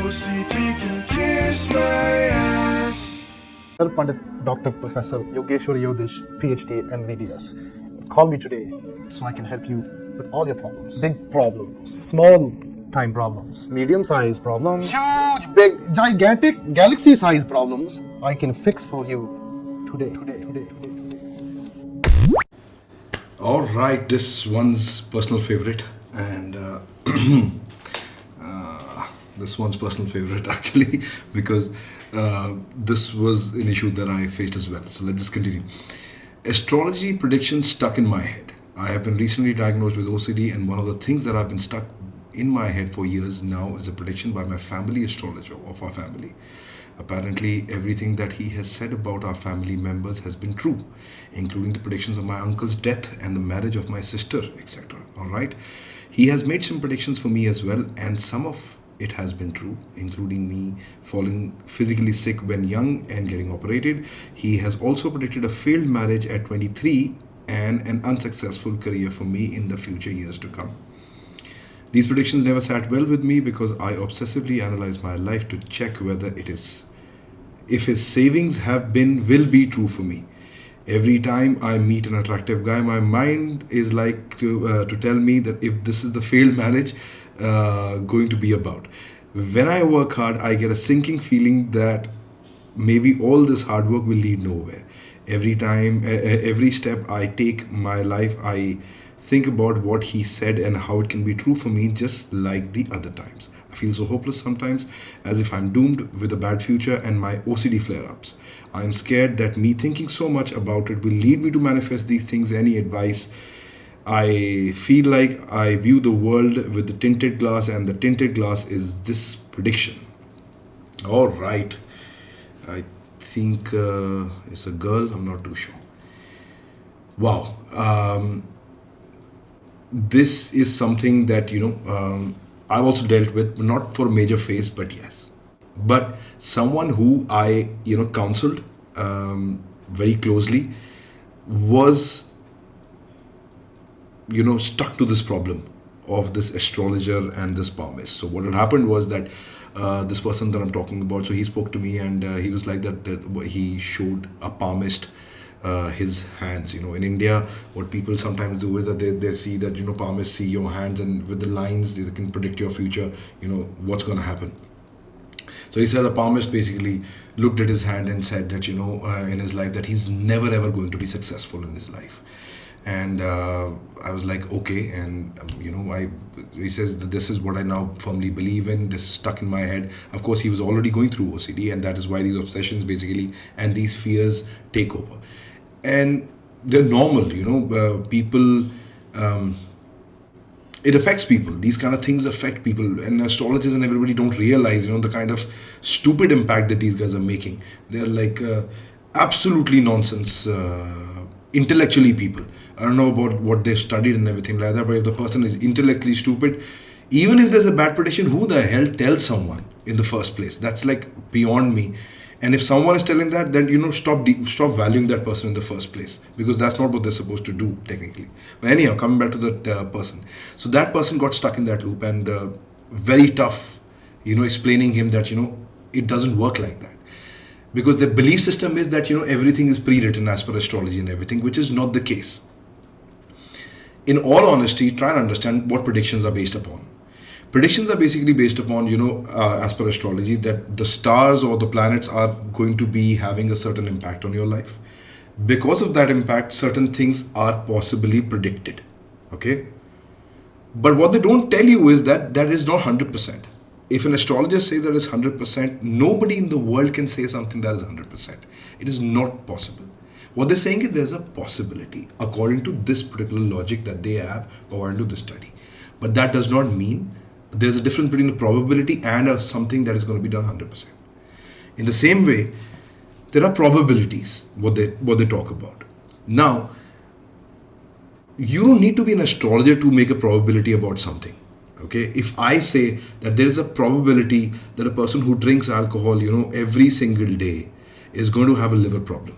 OCD can kiss my ass. Sir Pandit Dr. Professor Yogeshwar Yogesh, PhD, MBBS. Call me today so I can help you with all your problems. Big problems, small time problems, medium sized problems, huge, big, gigantic, galaxy sized problems. I can fix for you today. All right, this one's personal favorite, and this one's personal favorite actually because this was an issue that I faced as well. So let's just continue. Astrology predictions stuck in my head. I have been recently diagnosed with OCD, and one of the things that have been stuck in my head for years now is a prediction by my family astrologer of our family. Apparently, everything that he has said about our family members has been true, including the predictions of my uncle's death and the marriage of my sister, etc. All right. He has made some predictions for me as well, and some of it has been true, including me falling physically sick when young and getting operated. He has also predicted a failed marriage at 23 and an unsuccessful career for me in the future years to come. These predictions never sat well with me because I obsessively analyze my life to check whether if his savings will be true for me. Every time I meet an attractive guy, my mind is like to tell me that if this is the failed marriage going to be about. When I work hard, I get a sinking feeling that maybe all this hard work will lead nowhere. Every step I take my life, I think about what he said and how it can be true for me, just like the other times. I feel so hopeless sometimes, as if I'm doomed with a bad future and my OCD flare ups. I'm scared that me thinking so much about it will lead me to manifest these things. Any advice? I feel like I view the world with the tinted glass, and the tinted glass is this prediction. All right. I think it's a girl, I'm not too sure. Wow. This is something that I've also dealt with, not for a major phase, but yes, but someone who I counseled very closely was stuck to this problem of this astrologer and this palmist. So what had happened was that this person that I'm talking about, so he spoke to me, and he was like that he showed a palmist his hands. In India, what people sometimes do is that they see that palmists see your hands, and with the lines they can predict your future, what's going to happen. So he said a palmist basically looked at his hand and said that in his life that he's never ever going to be successful in his life. And I was like, okay. And he says that this is what I now firmly believe in. This is stuck in my head. Of course, he was already going through OCD, and that is why these obsessions basically and these fears take over. And they're normal, people, it affects people. These kind of things affect people, and astrologers and everybody don't realize, the kind of stupid impact that these guys are making. They're like absolutely nonsense, intellectually people. I don't know about what they've studied and everything like that, but if the person is intellectually stupid, even if there's a bad prediction, who the hell tells someone in the first place? That's like beyond me. And if someone is telling that, then stop valuing that person in the first place, because that's not what they're supposed to do technically. But anyhow, coming back to that person, so that person got stuck in that loop, and very tough, explaining him that it doesn't work like that, because the belief system is that everything is pre-written as per astrology and everything, which is not the case. In all honesty, try and understand what predictions are based upon. Predictions are basically based upon, as per astrology, that the stars or the planets are going to be having a certain impact on your life. Because of that impact, certain things are possibly predicted. Okay? But what they don't tell you is that that is not 100%. If an astrologer says that it's 100%, nobody in the world can say something that is 100%. It is not possible. What they're saying is there's a possibility according to this particular logic that they have according to this study. But that does not mean there's a difference between a probability and something that is going to be done 100%. In the same way, there are probabilities, what they talk about. Now, you don't need to be an astrologer to make a probability about something. Okay, if I say that there is a probability that a person who drinks alcohol, every single day is going to have a liver problem.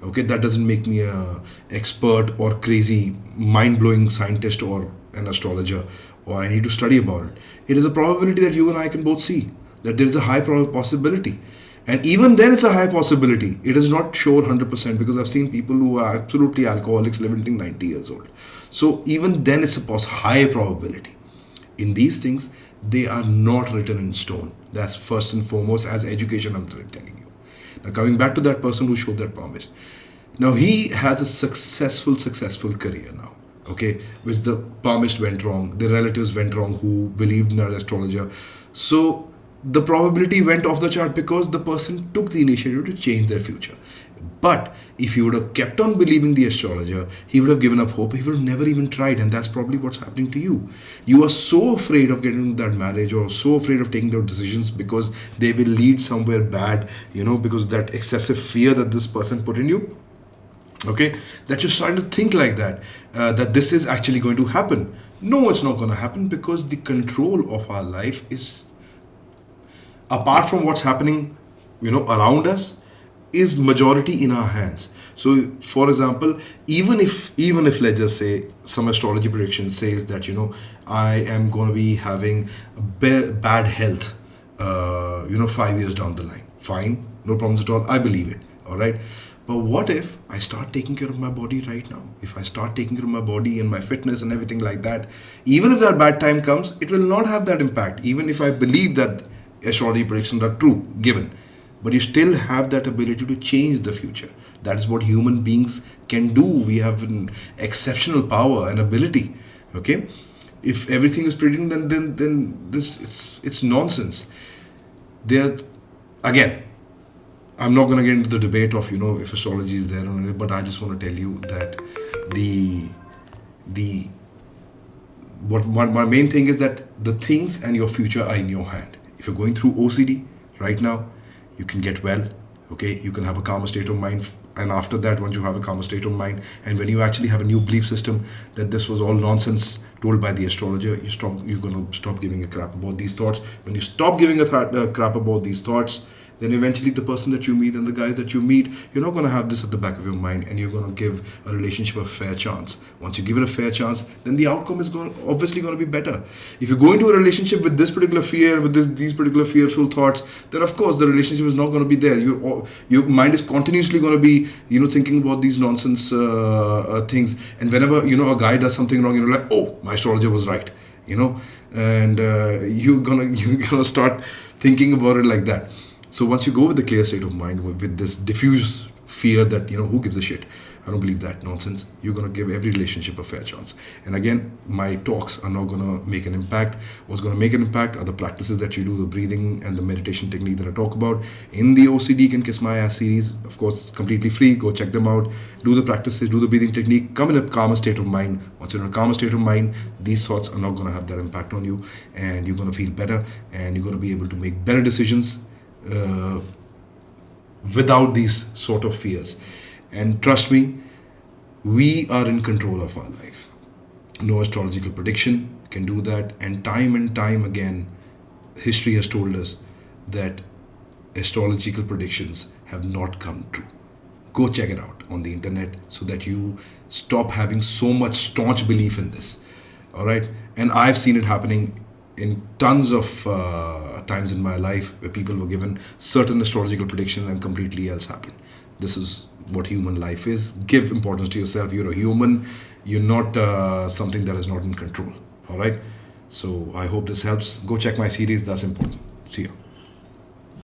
Okay, that doesn't make me a expert or crazy, mind-blowing scientist or an astrologer, or I need to study about it. It is a probability that you and I can both see that there is a high possibility. And even then, it's a high possibility. It is not sure 100% because I've seen people who are absolutely alcoholics living till 90 years old. So even then, it's a high probability. In these things, they are not written in stone. That's first and foremost as education I'm telling you. Now coming back to that person who showed that promise. Now he has a successful career now. Okay, which the palmist went wrong, the relatives went wrong who believed in an astrologer. So the probability went off the chart because the person took the initiative to change their future. But if he would have kept on believing the astrologer, he would have given up hope. He would have never even tried, and that's probably what's happening to you. You are so afraid of getting into that marriage, or so afraid of taking those decisions because they will lead somewhere bad, because that excessive fear that this person put in you. Okay, that you're starting to think like that, that this is actually going to happen. No, it's not going to happen because the control of our life is, apart from what's happening, around us, is majority in our hands. So, for example, even if let's just say some astrology prediction says that I am going to be having bad health, 5 years down the line. Fine, no problems at all. I believe it. All right. But what if I start taking care of my body right now? If I start taking care of my body and my fitness and everything like that, even if that bad time comes, it will not have that impact. Even if I believe that astrology predictions are true, given. But you still have that ability to change the future. That is what human beings can do. We have an exceptional power and ability. Okay? If everything is predicted, then it's nonsense. Again, I'm not going to get into the debate of if astrology is there or not, but I just want to tell you that my main thing is that the things and your future are in your hand. If you're going through OCD right now, you can get well. Okay, you can have a calmer state of mind, and after that, once you have a calmer state of mind, and when you actually have a new belief system that this was all nonsense told by the astrologer, you're going to stop giving a crap about these thoughts. When you stop giving a crap about these thoughts, then eventually the person that you meet and the guys that you meet, you're not going to have this at the back of your mind, and you're going to give a relationship a fair chance. Once you give it a fair chance, then the outcome is obviously going to be better. If you go into a relationship with this particular fear, with these particular fearful thoughts, then of course the relationship is not going to be there. Your mind is continuously going to be, thinking about these nonsense things. And whenever a guy does something wrong, you're like, oh, my astrologer was right, and you're gonna start thinking about it like that. So once you go with the clear state of mind, with this diffuse fear that, who gives a shit? I don't believe that nonsense. You're going to give every relationship a fair chance. And again, my talks are not going to make an impact. What's going to make an impact are the practices that you do, the breathing and the meditation technique that I talk about in the OCD Can Kiss My Ass series. Of course, it's completely free. Go check them out. Do the practices, do the breathing technique. Come in a calmer state of mind. Once you're in a calmer state of mind, these thoughts are not going to have that impact on you. And you're going to feel better. And you're going to be able to make better decisions without these sort of fears. And trust me, we are in control of our life. No astrological prediction can do that. And time again, history has told us that astrological predictions have not come true. Go check it out on the internet so that you stop having so much staunch belief in this. All right? And I've seen it happening in tons of times in my life where people were given certain astrological predictions and completely else happened. This is what human life is. Give importance to yourself. You're a human. You're not something that is not in control. All right? So I hope this helps. Go check my series. That's important. See you.